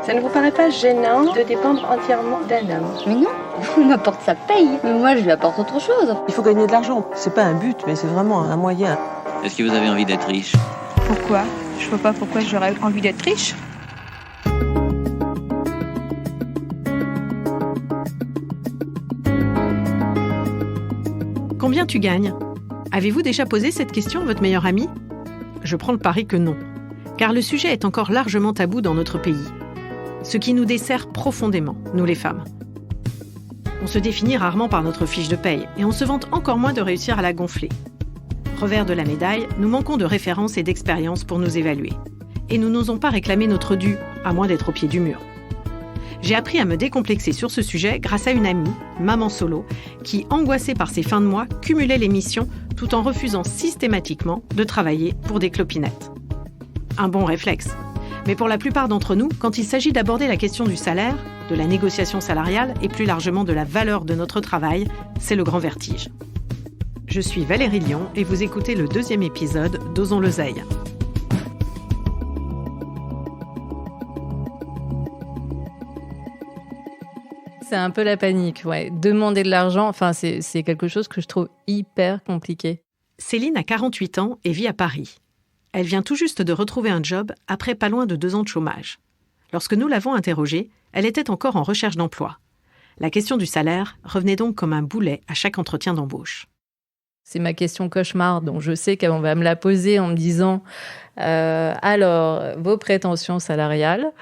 Ça ne vous paraît pas gênant de dépendre entièrement d'un homme? Mais non, il m'apporte sa paye. Mais moi, je lui apporte autre chose. Il faut gagner de l'argent. C'est pas un but, mais c'est vraiment un moyen. Est-ce que vous avez envie d'être riche? Pourquoi? Je vois pas pourquoi j'aurais envie d'être riche. Combien tu gagnes? Avez-vous déjà posé cette question à votre meilleur ami? Je prends le pari que non, car le sujet est encore largement tabou dans notre pays. Ce qui nous dessert profondément, nous les femmes. On se définit rarement par notre fiche de paye et on se vante encore moins de réussir à la gonfler. Revers de la médaille, nous manquons de références et d'expériences pour nous évaluer. Et nous n'osons pas réclamer notre dû, à moins d'être au pied du mur. J'ai appris à me décomplexer sur ce sujet grâce à une amie, maman solo, qui, angoissée par ses fins de mois, cumulait les missions tout en refusant systématiquement de travailler pour des clopinettes. Un bon réflexe. Mais pour la plupart d'entre nous, quand il s'agit d'aborder la question du salaire, de la négociation salariale et plus largement de la valeur de notre travail, c'est le grand vertige. Je suis Valérie Lyon et vous écoutez le 2e épisode d'Osons l'oseille. C'est un peu la panique, ouais. Demander de l'argent, c'est quelque chose que je trouve hyper compliqué. Céline a 48 ans et vit à Paris. Elle vient tout juste de retrouver un job après pas loin de 2 ans de chômage. Lorsque nous l'avons interrogée, elle était encore en recherche d'emploi. La question du salaire revenait donc comme un boulet à chaque entretien d'embauche. C'est ma question cauchemar, donc je sais qu'on va me la poser en me disant alors, vos prétentions salariales.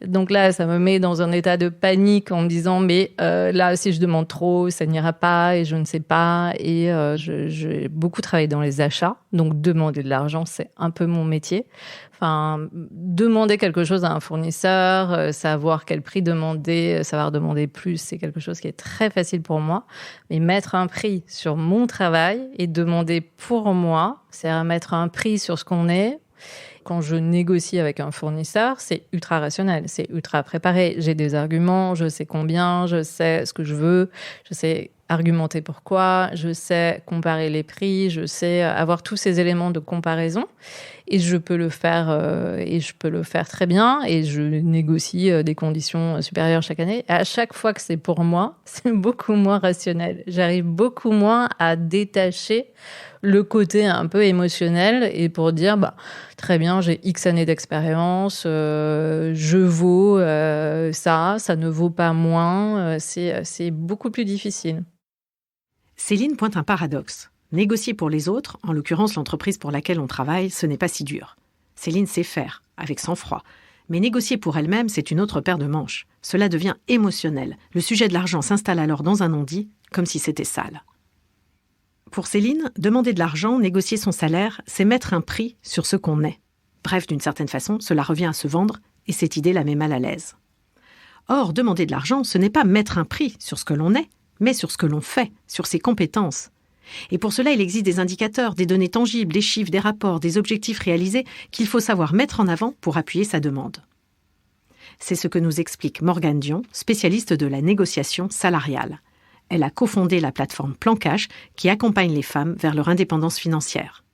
Donc là, ça me met dans un état de panique en me disant mais là, si je demande trop, ça n'ira pas et je ne sais pas. Et j'ai beaucoup travaillé dans les achats, donc demander de l'argent, c'est un peu mon métier. Enfin, demander quelque chose à un fournisseur, savoir quel prix demander, savoir demander plus, c'est quelque chose qui est très facile pour moi. Mais mettre un prix sur mon travail et demander pour moi, c'est mettre un prix sur ce qu'on est. Quand je négocie avec un fournisseur, c'est ultra rationnel, c'est ultra préparé. J'ai des arguments, je sais combien, je sais ce que je veux, je sais argumenter pourquoi, je sais comparer les prix, je sais avoir tous ces éléments de comparaison. Et je peux le faire, très bien. Et je négocie des conditions supérieures chaque année. Et à chaque fois que c'est pour moi, c'est beaucoup moins rationnel. J'arrive beaucoup moins à détacher le côté un peu émotionnel et pour dire, très bien, j'ai X années d'expérience, je vaux ça ne vaut pas moins. C'est beaucoup plus difficile. Céline pointe un paradoxe. Négocier pour les autres, en l'occurrence l'entreprise pour laquelle on travaille, ce n'est pas si dur. Céline sait faire, avec sang-froid. Mais négocier pour elle-même, c'est une autre paire de manches. Cela devient émotionnel. Le sujet de l'argent s'installe alors dans un non-dit, comme si c'était sale. Pour Céline, demander de l'argent, négocier son salaire, c'est mettre un prix sur ce qu'on est. Bref, d'une certaine façon, cela revient à se vendre, et cette idée la met mal à l'aise. Or, demander de l'argent, ce n'est pas mettre un prix sur ce que l'on est, mais sur ce que l'on fait, sur ses compétences. Et pour cela, il existe des indicateurs, des données tangibles, des chiffres, des rapports, des objectifs réalisés qu'il faut savoir mettre en avant pour appuyer sa demande. C'est ce que nous explique Morgane Dion, spécialiste de la négociation salariale. Elle a cofondé la plateforme Plan Cash qui accompagne les femmes vers leur indépendance financière.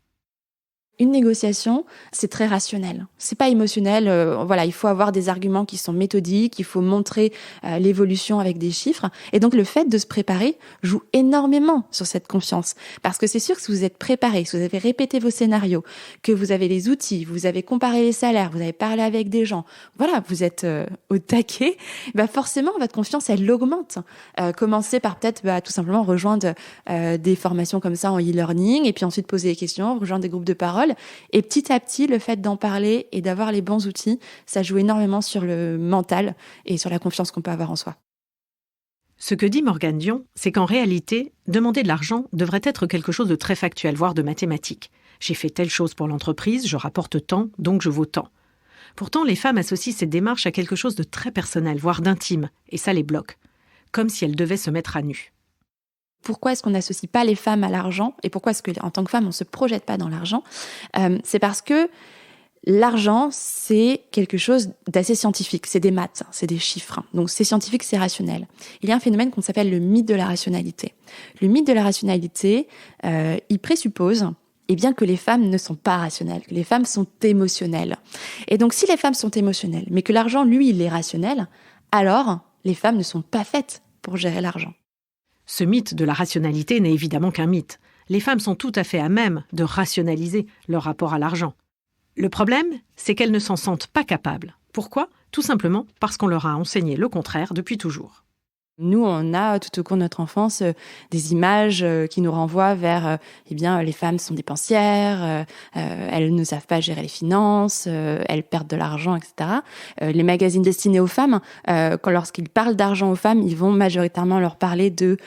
Une négociation, c'est très rationnel. C'est pas émotionnel. Il faut avoir des arguments qui sont méthodiques. Il faut montrer l'évolution avec des chiffres. Et donc, le fait de se préparer joue énormément sur cette confiance. Parce que c'est sûr que si vous êtes préparé, si vous avez répété vos scénarios, que vous avez les outils, vous avez comparé les salaires, vous avez parlé avec des gens, vous êtes au taquet, forcément, votre confiance, elle augmente. Commencez par peut-être tout simplement rejoindre des formations comme ça en e-learning et puis ensuite poser des questions, rejoindre des groupes de parole. Et petit à petit, le fait d'en parler et d'avoir les bons outils, ça joue énormément sur le mental et sur la confiance qu'on peut avoir en soi. Ce que dit Morgane Dion, c'est qu'en réalité, demander de l'argent devrait être quelque chose de très factuel, voire de mathématique. J'ai fait telle chose pour l'entreprise, je rapporte tant, donc je vaux tant. Pourtant, les femmes associent cette démarche à quelque chose de très personnel, voire d'intime, et ça les bloque. Comme si elles devaient se mettre à nu. Pourquoi est-ce qu'on n'associe pas les femmes à l'argent et pourquoi est-ce qu'en tant que femme, on ne se projette pas dans l'argent ? C'est parce que l'argent, c'est quelque chose d'assez scientifique. C'est des maths, c'est des chiffres. Donc c'est scientifique, c'est rationnel. Il y a un phénomène qu'on s'appelle le mythe de la rationalité. Le mythe de la rationalité, il présuppose Eh bien que les femmes ne sont pas rationnelles, que les femmes sont émotionnelles. Et donc si les femmes sont émotionnelles, mais que l'argent, lui, il est rationnel, alors les femmes ne sont pas faites pour gérer l'argent. Ce mythe de la rationalité n'est évidemment qu'un mythe. Les femmes sont tout à fait à même de rationaliser leur rapport à l'argent. Le problème, c'est qu'elles ne s'en sentent pas capables. Pourquoi ? Tout simplement parce qu'on leur a enseigné le contraire depuis toujours. Nous, on a tout au cours de notre enfance des images qui nous renvoient vers les femmes sont dépensières, elles ne savent pas gérer les finances, elles perdent de l'argent, etc. Les magazines destinés aux femmes, lorsqu'ils parlent d'argent aux femmes, ils vont majoritairement leur parler de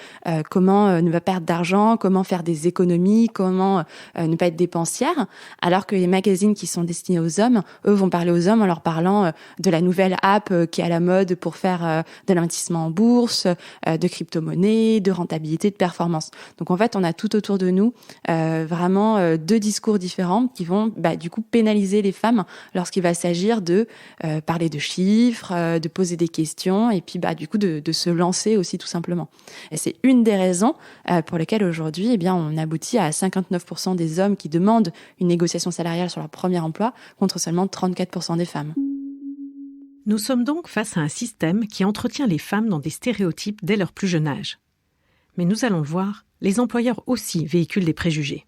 comment ne pas perdre d'argent, comment faire des économies, comment ne pas être dépensière, alors que les magazines qui sont destinés aux hommes, eux, vont parler aux hommes en leur parlant de la nouvelle app qui est à la mode pour faire de l'investissement en bourse, de crypto-monnaie, de rentabilité, de performance. Donc en fait, on a tout autour de nous vraiment deux discours différents qui vont du coup pénaliser les femmes lorsqu'il va s'agir de parler de chiffres, de poser des questions et puis du coup de se lancer aussi tout simplement. Et c'est une des raisons pour lesquelles aujourd'hui, on aboutit à 59% des hommes qui demandent une négociation salariale sur leur premier emploi contre seulement 34% des femmes. Nous sommes donc face à un système qui entretient les femmes dans des stéréotypes dès leur plus jeune âge. Mais nous allons le voir, les employeurs aussi véhiculent des préjugés.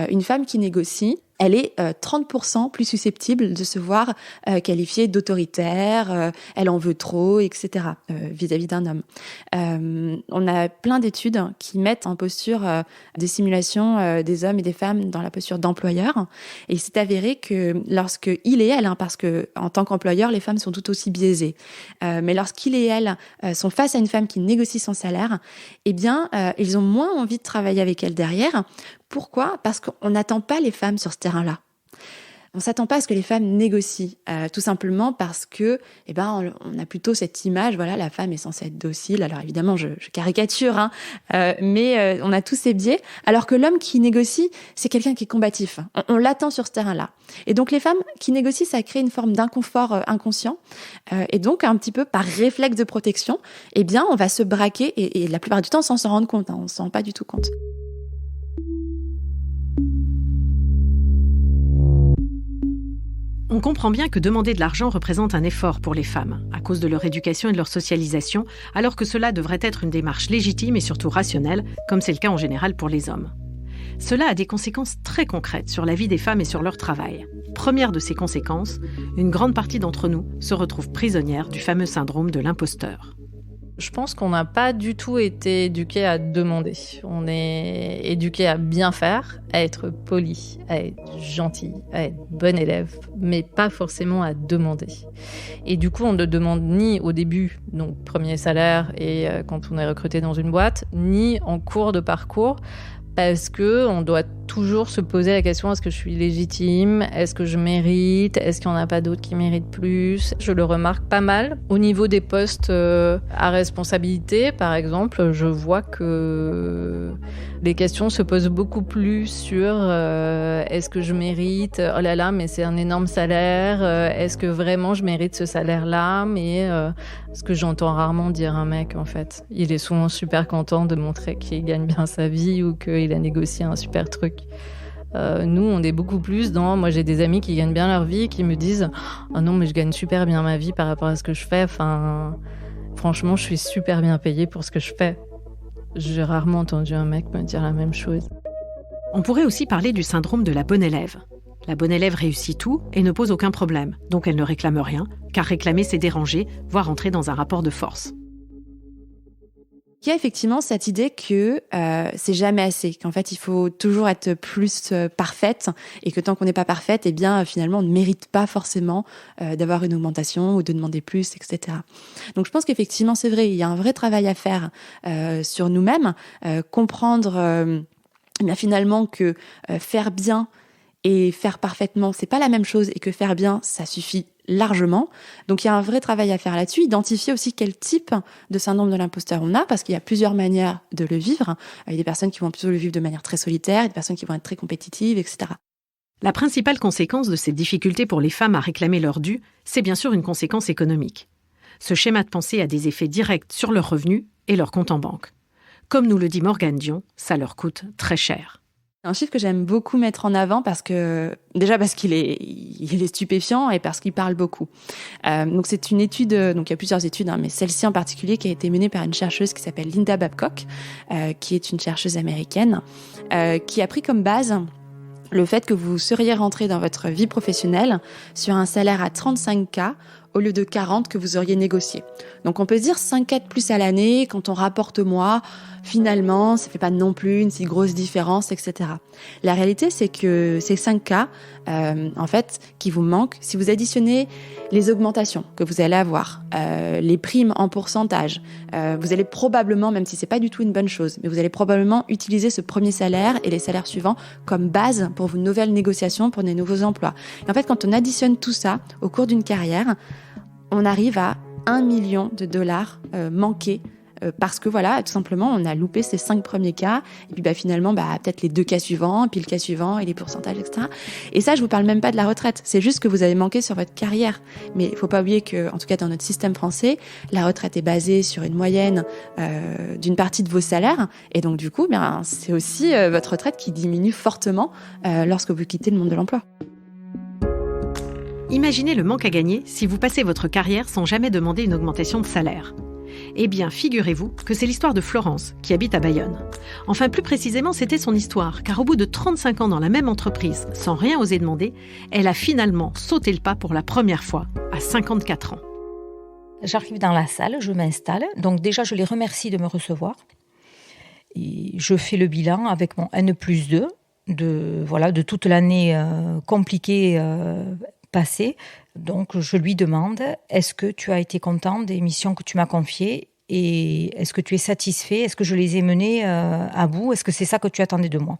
Une femme qui négocie, elle est 30% plus susceptible de se voir qualifiée d'autoritaire, elle en veut trop, etc. Vis-à-vis d'un homme. On a plein d'études qui mettent en posture des simulations des hommes et des femmes dans la posture d'employeur. Et il s'est avéré que lorsqu'il et elle, parce que en tant qu'employeur, les femmes sont tout aussi biaisées, mais lorsqu'il et elle sont face à une femme qui négocie son salaire, ils ont moins envie de travailler avec elle derrière. Pourquoi ? Parce qu'on n'attend pas les femmes sur ce terrain-là. On s'attend pas à ce que les femmes négocient, tout simplement parce que, on a plutôt cette image, la femme est censée être docile. Alors évidemment, je caricature, mais on a tous ces biais. Alors que l'homme qui négocie, c'est quelqu'un qui est combatif. On l'attend sur ce terrain-là. Et donc les femmes qui négocient, ça crée une forme d'inconfort inconscient. Et donc un petit peu par réflexe de protection, on va se braquer et la plupart du temps, sans s'en rendre compte. On s'en rend pas du tout compte. On comprend bien que demander de l'argent représente un effort pour les femmes, à cause de leur éducation et de leur socialisation, alors que cela devrait être une démarche légitime et surtout rationnelle, comme c'est le cas en général pour les hommes. Cela a des conséquences très concrètes sur la vie des femmes et sur leur travail. Première de ces conséquences, une grande partie d'entre nous se retrouve prisonnière du fameux syndrome de l'imposteur. Je pense qu'on n'a pas du tout été éduqués à demander. On est éduqués à bien faire, à être poli, à être gentil, à être bon élève, mais pas forcément à demander. Et du coup, on ne demande ni au début, donc premier salaire et quand on est recruté dans une boîte, ni en cours de parcours, parce que on doit toujours se poser la question, est-ce que je suis légitime ? Est-ce que je mérite ? Est-ce qu'il n'y en a pas d'autres qui méritent plus ? Je le remarque pas mal. Au niveau des postes à responsabilité, par exemple, je vois que les questions se posent beaucoup plus sur est-ce que je mérite ? Oh là là, mais c'est un énorme salaire. Est-ce que vraiment je mérite ce salaire-là ? Mais ce que j'entends rarement dire un mec, en fait. Il est souvent super content de montrer qu'il gagne bien sa vie ou qu'il a négocié un super truc. Nous, on est beaucoup plus dans... Moi, j'ai des amis qui gagnent bien leur vie, qui me disent « Oh non, mais je gagne super bien ma vie par rapport à ce que je fais. Enfin, franchement, je suis super bien payée pour ce que je fais. » J'ai rarement entendu un mec me dire la même chose. On pourrait aussi parler du syndrome de la bonne élève. La bonne élève réussit tout et ne pose aucun problème, donc elle ne réclame rien, car réclamer, c'est déranger, voire entrer dans un rapport de force. Il y a effectivement cette idée que c'est jamais assez, qu'en fait il faut toujours être plus parfaite et que tant qu'on n'est pas parfaite, finalement on ne mérite pas forcément d'avoir une augmentation ou de demander plus, etc. Donc je pense qu'effectivement c'est vrai, il y a un vrai travail à faire sur nous-mêmes, comprendre finalement que faire bien et faire parfaitement, c'est pas la même chose et que faire bien, ça suffit largement. Donc il y a un vrai travail à faire là-dessus, identifier aussi quel type de syndrome de l'imposteur on a, parce qu'il y a plusieurs manières de le vivre. Il y a des personnes qui vont plutôt le vivre de manière très solitaire, des personnes qui vont être très compétitives, etc. La principale conséquence de cette difficulté pour les femmes à réclamer leur dû, c'est bien sûr une conséquence économique. Ce schéma de pensée a des effets directs sur leurs revenus et leurs comptes en banque. Comme nous le dit Morgane Dion, ça leur coûte très cher. Un chiffre que j'aime beaucoup mettre en avant parce qu'il est stupéfiant et parce qu'il parle beaucoup. Donc c'est une étude, donc il y a plusieurs études, mais celle-ci en particulier qui a été menée par une chercheuse qui s'appelle Linda Babcock, qui est une chercheuse américaine, qui a pris comme base le fait que vous seriez rentré dans votre vie professionnelle sur un salaire à 35K au lieu de 40 que vous auriez négocié. Donc on peut se dire 5K de plus à l'année, quand on rapporte au mois, finalement, ça fait pas non plus une si grosse différence, etc. La réalité, c'est que ces 5K, en fait, qui vous manquent, si vous additionnez les augmentations que vous allez avoir, les primes en pourcentage, vous allez probablement, même si c'est pas du tout une bonne chose, mais vous allez probablement utiliser ce premier salaire et les salaires suivants comme base pour vos nouvelles négociations, pour des nouveaux emplois. Et en fait, quand on additionne tout ça au cours d'une carrière, on arrive à $1 million manqués parce que voilà, tout simplement, on a loupé ces 5 premiers cas, et puis finalement, peut-être les 2 cas suivants, puis le cas suivant, et les pourcentages, etc. Et ça, je vous parle même pas de la retraite, c'est juste que vous avez manqué sur votre carrière. Mais il faut pas oublier que, en tout cas dans notre système français, la retraite est basée sur une moyenne d'une partie de vos salaires, et donc du coup, c'est aussi votre retraite qui diminue fortement lorsque vous quittez le monde de l'emploi. Imaginez le manque à gagner si vous passez votre carrière sans jamais demander une augmentation de salaire. Eh bien, figurez-vous que c'est l'histoire de Florence, qui habite à Bayonne. Enfin, plus précisément, c'était son histoire, car au bout de 35 ans dans la même entreprise, sans rien oser demander, elle a finalement sauté le pas pour la première fois, à 54 ans. J'arrive dans la salle, je m'installe. Donc déjà, je les remercie de me recevoir. Et je fais le bilan avec mon N+2 de toute l'année compliquée passée. Donc, je lui demande, est-ce que tu as été content des missions que tu m'as confiées et est-ce que tu es satisfait? Est-ce que je les ai menées à bout? Est-ce que c'est ça que tu attendais de moi?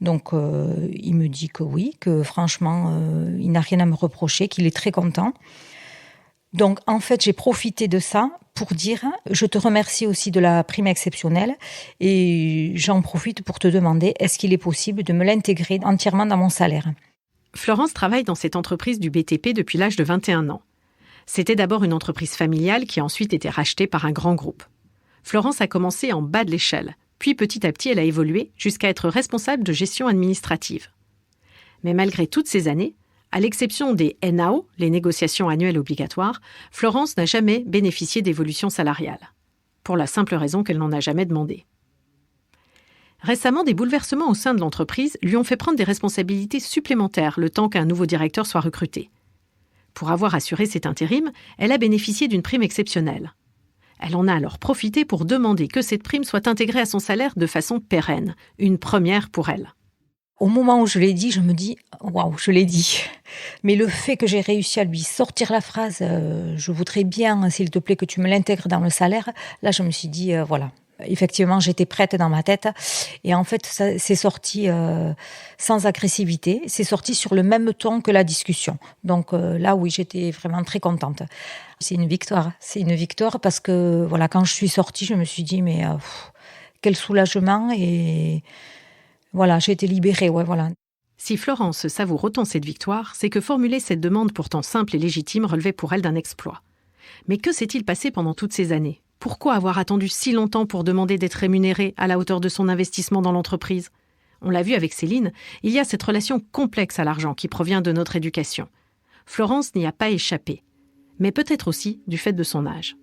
Donc, il me dit que oui, que franchement, il n'a rien à me reprocher, qu'il est très content. Donc, en fait, j'ai profité de ça pour dire, je te remercie aussi de la prime exceptionnelle et j'en profite pour te demander, est-ce qu'il est possible de me l'intégrer entièrement dans mon salaire? Florence travaille dans cette entreprise du BTP depuis l'âge de 21 ans. C'était d'abord une entreprise familiale qui a ensuite été rachetée par un grand groupe. Florence a commencé en bas de l'échelle, puis petit à petit elle a évolué jusqu'à être responsable de gestion administrative. Mais malgré toutes ces années, à l'exception des NAO, les négociations annuelles obligatoires, Florence n'a jamais bénéficié d'évolution salariale. Pour la simple raison qu'elle n'en a jamais demandé. Récemment, des bouleversements au sein de l'entreprise lui ont fait prendre des responsabilités supplémentaires le temps qu'un nouveau directeur soit recruté. Pour avoir assuré cet intérim, elle a bénéficié d'une prime exceptionnelle. Elle en a alors profité pour demander que cette prime soit intégrée à son salaire de façon pérenne, une première pour elle. Au moment où je l'ai dit, je me dis « waouh, je l'ai dit ». Mais le fait que j'ai réussi à lui sortir la phrase « je voudrais bien, s'il te plaît, que tu me l'intègres dans le salaire », là je me suis dit « voilà ». Effectivement, j'étais prête dans ma tête et en fait, ça, c'est sorti sans agressivité, c'est sorti sur le même ton que la discussion. Donc là, oui, j'étais vraiment très contente. C'est une victoire parce que voilà, quand je suis sortie, je me suis dit mais quel soulagement et voilà, j'ai été libérée, ouais, voilà. Si Florence savoure autant cette victoire, c'est que formuler cette demande pourtant simple et légitime relevait pour elle d'un exploit. Mais que s'est-il passé pendant toutes ces années ? Pourquoi avoir attendu si longtemps pour demander d'être rémunérée à la hauteur de son investissement dans l'entreprise? On l'a vu avec Céline, il y a cette relation complexe à l'argent qui provient de notre éducation. Florence n'y a pas échappé, mais peut-être aussi du fait de son âge.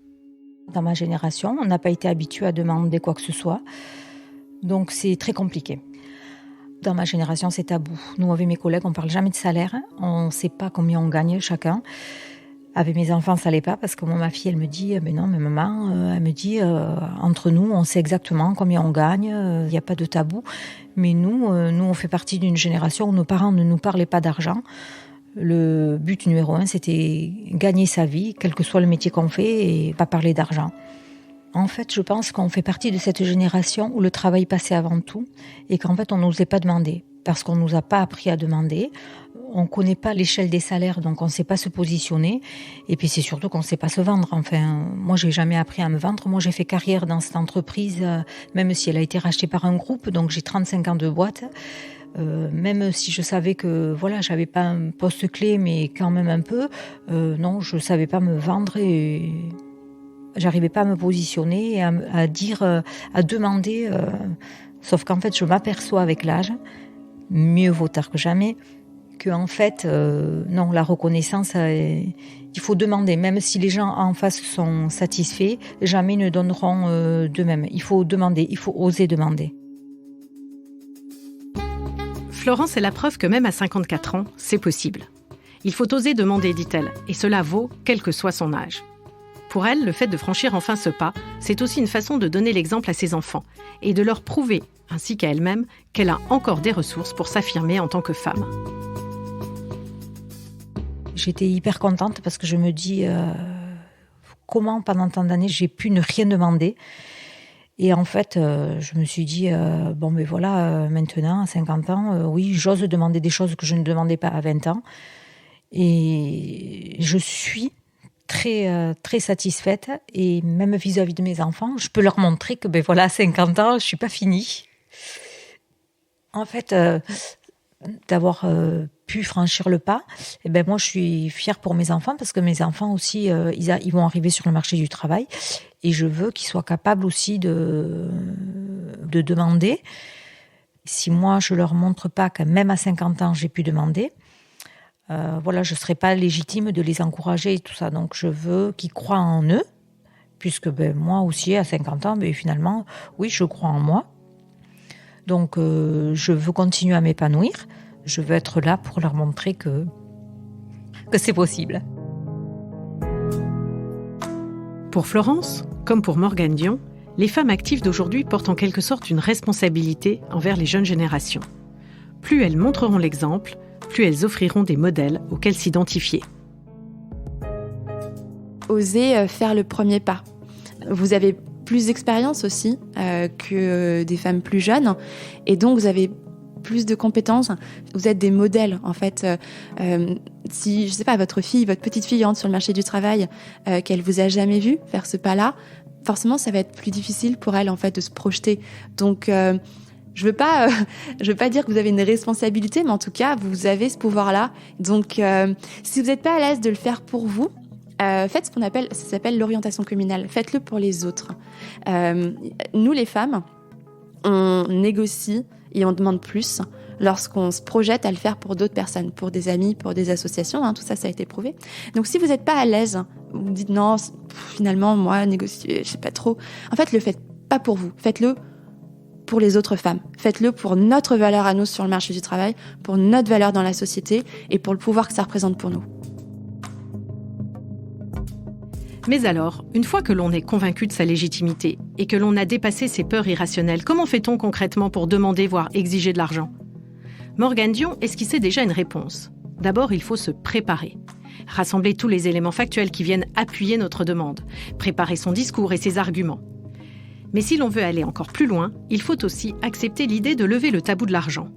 Dans ma génération, on n'a pas été habitué à demander quoi que ce soit, donc c'est très compliqué. Dans ma génération, c'est tabou. Nous, avec mes collègues, on ne parle jamais de salaire, on ne sait pas combien on gagne chacun. Avec mes enfants, ça l'est pas parce que ma fille, elle me dit, mais non, mais maman, elle me dit, entre nous, on sait exactement combien on gagne, il n'y a pas de tabou. Mais nous, on fait partie d'une génération où nos parents ne nous parlaient pas d'argent. Le but numéro 1, c'était gagner sa vie, quel que soit le métier qu'on fait, et pas parler d'argent. En fait, je pense qu'on fait partie de cette génération où le travail passait avant tout et qu'en fait, on n'osait pas demander parce qu'on nous a pas appris à demander. On connaît pas l'échelle des salaires, donc on sait pas se positionner. Et puis c'est surtout qu'on sait pas se vendre. Enfin, moi, j'ai jamais appris à me vendre. Moi, j'ai fait carrière dans cette entreprise, même si elle a été rachetée par un groupe. Donc, j'ai 35 ans de boîte. Même si je savais que, voilà, j'avais pas un poste clé, mais quand même un peu. Non, je savais pas me vendre et j'arrivais pas à me positionner et à dire, à demander. Sauf qu'en fait, je m'aperçois avec l'âge mieux vaut tard que jamais. Que en fait, non, la reconnaissance, il faut demander. Même si les gens en face sont satisfaits, jamais ils ne donneront d'eux-mêmes. Il faut demander, il faut oser demander. Florence est la preuve que même à 54 ans, c'est possible. Il faut oser demander, dit-elle, et cela vaut quel que soit son âge. Pour elle, le fait de franchir enfin ce pas, c'est aussi une façon de donner l'exemple à ses enfants et de leur prouver, ainsi qu'à elle-même, qu'elle a encore des ressources pour s'affirmer en tant que femme. J'étais hyper contente parce que je me dis comment pendant tant d'années j'ai pu ne rien demander. Et en fait, je me suis dit, maintenant, à 50 ans, oui, j'ose demander des choses que je ne demandais pas à 20 ans. Et je suis très, très satisfaite. Et même vis-à-vis de mes enfants, je peux leur montrer que, à 50 ans, je ne suis pas finie. En fait, d'avoir pu franchir le pas, moi, je suis fière pour mes enfants parce que mes enfants aussi, ils vont arriver sur le marché du travail. Et je veux qu'ils soient capables aussi de demander. Si moi, je ne leur montre pas que même à 50 ans, j'ai pu demander, je ne serai pas légitime de les encourager et tout ça. Donc, je veux qu'ils croient en eux, puisque moi aussi, à 50 ans, finalement, oui, je crois en moi. Donc, je veux continuer à m'épanouir. Je veux être là pour leur montrer que c'est possible. Pour Florence, comme pour Morgane Dion, les femmes actives d'aujourd'hui portent en quelque sorte une responsabilité envers les jeunes générations. Plus elles montreront l'exemple, plus elles offriront des modèles auxquels s'identifier. Osez faire le premier pas. Vous avez plus d'expérience aussi que des femmes plus jeunes, et donc vous avez plus de compétences. Vous êtes des modèles, en fait. Si, je sais pas, votre petite fille entre sur le marché du travail, qu'elle vous a jamais vu faire ce pas-là, forcément, ça va être plus difficile pour elle, en fait, de se projeter. Donc, je veux pas dire que vous avez une responsabilité, mais en tout cas, vous avez ce pouvoir-là. Donc, si vous n'êtes pas à l'aise de le faire pour vous, faites ce ça s'appelle l'orientation communale. Faites-le pour les autres. Nous, les femmes, on négocie et on demande plus lorsqu'on se projette à le faire pour d'autres personnes, pour des amis, pour des associations, tout ça a été prouvé. Donc si vous n'êtes pas à l'aise, vous dites non, finalement, moi, négocier, je sais pas trop. En fait, le faites pas pour vous, faites-le pour les autres femmes. Faites-le pour notre valeur à nous sur le marché du travail, pour notre valeur dans la société et pour le pouvoir que ça représente pour nous. Mais alors, une fois que l'on est convaincu de sa légitimité et que l'on a dépassé ses peurs irrationnelles, comment fait-on concrètement pour demander, voire exiger de l'argent ? Morgane Dion esquissait déjà une réponse. D'abord, il faut se préparer. Rassembler tous les éléments factuels qui viennent appuyer notre demande. Préparer son discours et ses arguments. Mais si l'on veut aller encore plus loin, il faut aussi accepter l'idée de lever le tabou de l'argent.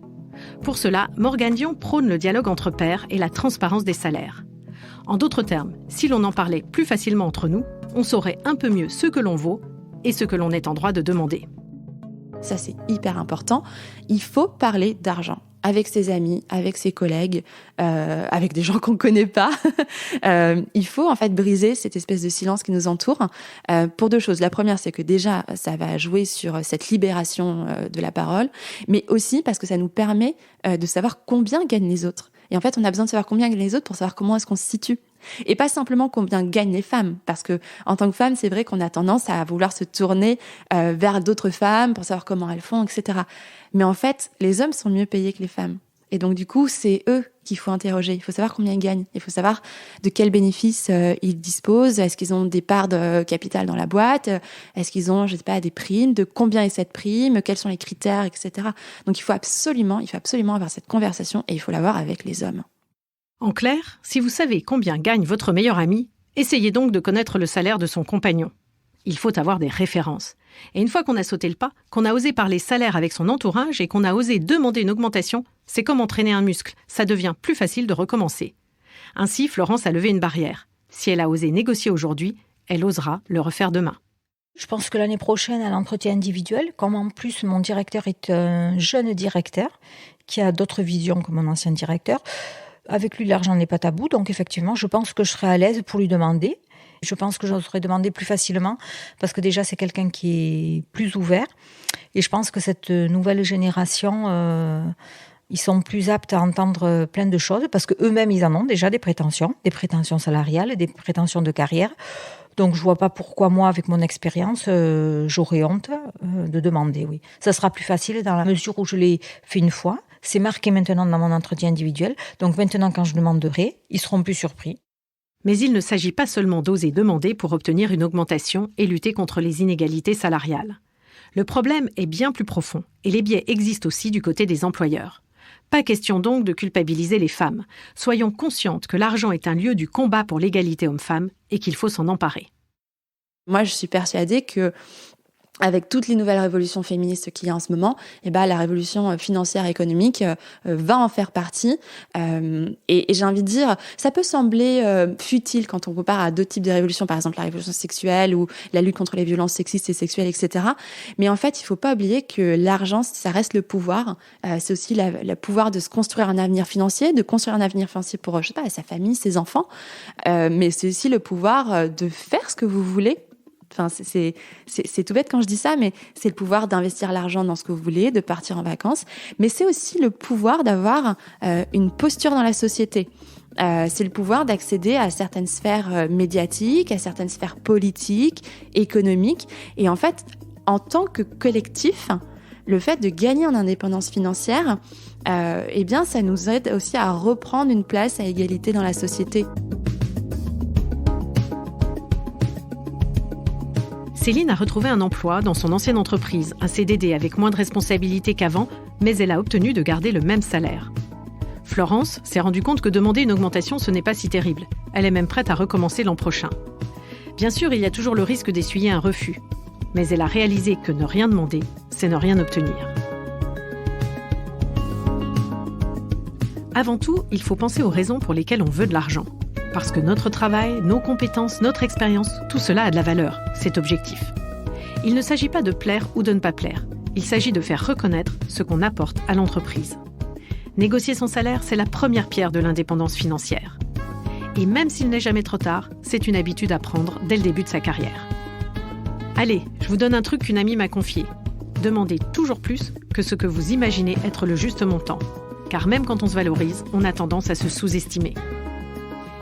Pour cela, Morgane Dion prône le dialogue entre pairs et la transparence des salaires. En d'autres termes, si l'on en parlait plus facilement entre nous, on saurait un peu mieux ce que l'on vaut et ce que l'on est en droit de demander. Ça, c'est hyper important. Il faut parler d'argent avec ses amis, avec ses collègues, avec des gens qu'on ne connaît pas. Il faut en fait briser cette espèce de silence qui nous entoure pour deux choses. La première, c'est que déjà, ça va jouer sur cette libération de la parole, mais aussi parce que ça nous permet de savoir combien gagnent les autres. Et en fait, on a besoin de savoir combien gagnent les autres pour savoir comment est-ce qu'on se situe. Et pas simplement combien gagnent les femmes, parce que en tant que femme, c'est vrai qu'on a tendance à vouloir se tourner vers d'autres femmes pour savoir comment elles font, etc. Mais en fait, les hommes sont mieux payés que les femmes. Et donc, du coup, c'est eux qu'il faut interroger. Il faut savoir combien ils gagnent. Il faut savoir de quels bénéfices ils disposent. Est-ce qu'ils ont des parts de capital dans la boîte ? Est-ce qu'ils ont, je sais pas, des primes ? De combien est cette prime ? Quels sont les critères, etc. Donc, il faut absolument avoir cette conversation et il faut l'avoir avec les hommes. En clair, si vous savez combien gagne votre meilleur ami, essayez donc de connaître le salaire de son compagnon. Il faut avoir des références. Et une fois qu'on a sauté le pas, qu'on a osé parler salaire avec son entourage et qu'on a osé demander une augmentation, c'est comme entraîner un muscle, ça devient plus facile de recommencer. Ainsi, Florence a levé une barrière. Si elle a osé négocier aujourd'hui, elle osera le refaire demain. Je pense que l'année prochaine, à l'entretien individuel, comme en plus mon directeur est un jeune directeur qui a d'autres visions que mon ancien directeur, avec lui, l'argent n'est pas tabou, donc effectivement, je pense que je serai à l'aise pour lui demander. Je pense que j'oserais demander plus facilement, parce que déjà, c'est quelqu'un qui est plus ouvert. Et je pense que cette nouvelle génération Ils sont plus aptes à entendre plein de choses parce qu'eux-mêmes, ils en ont déjà des prétentions salariales, des prétentions de carrière. Donc, je ne vois pas pourquoi moi, avec mon expérience, j'aurais honte de demander, oui. Ça sera plus facile dans la mesure où je l'ai fait une fois. C'est marqué maintenant dans mon entretien individuel. Donc maintenant, quand je demanderai, ils seront plus surpris. Mais il ne s'agit pas seulement d'oser demander pour obtenir une augmentation et lutter contre les inégalités salariales. Le problème est bien plus profond et les biais existent aussi du côté des employeurs. Pas question donc de culpabiliser les femmes. Soyons conscientes que l'argent est un lieu du combat pour l'égalité homme-femme et qu'il faut s'en emparer. Moi, je suis persuadée que avec toutes les nouvelles révolutions féministes qu'il y a en ce moment, la révolution financière et économique va en faire partie. Et j'ai envie de dire, ça peut sembler futile quand on compare à d'autres types de révolutions, par exemple la révolution sexuelle ou la lutte contre les violences sexistes et sexuelles, etc. Mais en fait, il faut pas oublier que l'argent, ça reste le pouvoir. C'est aussi le pouvoir de se construire un avenir financier, de construire un avenir financier pour, je sais pas, sa famille, ses enfants. Mais c'est aussi le pouvoir de faire ce que vous voulez. Enfin, c'est tout bête quand je dis ça, mais c'est le pouvoir d'investir l'argent dans ce que vous voulez, de partir en vacances. Mais c'est aussi le pouvoir d'avoir une posture dans la société. C'est le pouvoir d'accéder à certaines sphères médiatiques, à certaines sphères politiques, économiques. Et en fait, en tant que collectif, le fait de gagner en indépendance financière, ça nous aide aussi à reprendre une place à égalité dans la société. Céline a retrouvé un emploi dans son ancienne entreprise, un CDD avec moins de responsabilités qu'avant, mais elle a obtenu de garder le même salaire. Florence s'est rendue compte que demander une augmentation, ce n'est pas si terrible. Elle est même prête à recommencer l'an prochain. Bien sûr, il y a toujours le risque d'essuyer un refus, mais elle a réalisé que ne rien demander, c'est ne rien obtenir. Avant tout, il faut penser aux raisons pour lesquelles on veut de l'argent. Parce que notre travail, nos compétences, notre expérience, tout cela a de la valeur, c'est objectif. Il ne s'agit pas de plaire ou de ne pas plaire. Il s'agit de faire reconnaître ce qu'on apporte à l'entreprise. Négocier son salaire, c'est la première pierre de l'indépendance financière. Et même s'il n'est jamais trop tard, c'est une habitude à prendre dès le début de sa carrière. Allez, je vous donne un truc qu'une amie m'a confié. Demandez toujours plus que ce que vous imaginez être le juste montant. Car même quand on se valorise, on a tendance à se sous-estimer.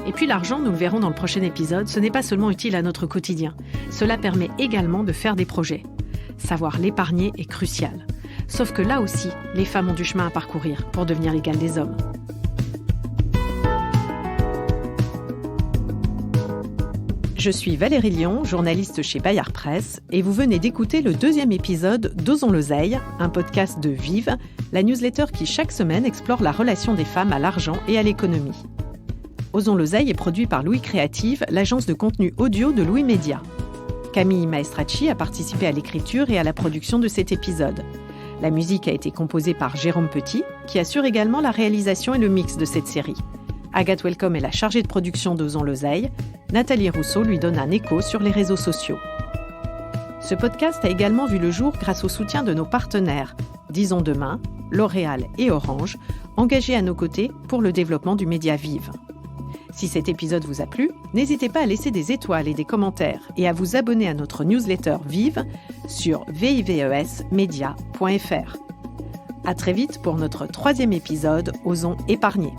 Et puis l'argent, nous le verrons dans le prochain épisode, ce n'est pas seulement utile à notre quotidien. Cela permet également de faire des projets. Savoir l'épargner est crucial. Sauf que là aussi, les femmes ont du chemin à parcourir pour devenir l'égale des hommes. Je suis Valérie Lyon, journaliste chez Bayard Presse, et vous venez d'écouter le 2e épisode d'Osons l'oseille, un podcast de Vive, la newsletter qui chaque semaine explore la relation des femmes à l'argent et à l'économie. Osons l'oseille est produit par Louis Créative, l'agence de contenu audio de Louis Média. Camille Maestracci a participé à l'écriture et à la production de cet épisode. La musique a été composée par Jérôme Petit, qui assure également la réalisation et le mix de cette série. Agathe Welcome est la chargée de production d'Osons l'oseille. Nathalie Rousseau lui donne un écho sur les réseaux sociaux. Ce podcast a également vu le jour grâce au soutien de nos partenaires, Disons Demain, L'Oréal et Orange, engagés à nos côtés pour le développement du média Vive. Si cet épisode vous a plu, n'hésitez pas à laisser des étoiles et des commentaires et à vous abonner à notre newsletter Vive sur vivesmedia.fr. À très vite pour notre 3e épisode Osons épargner.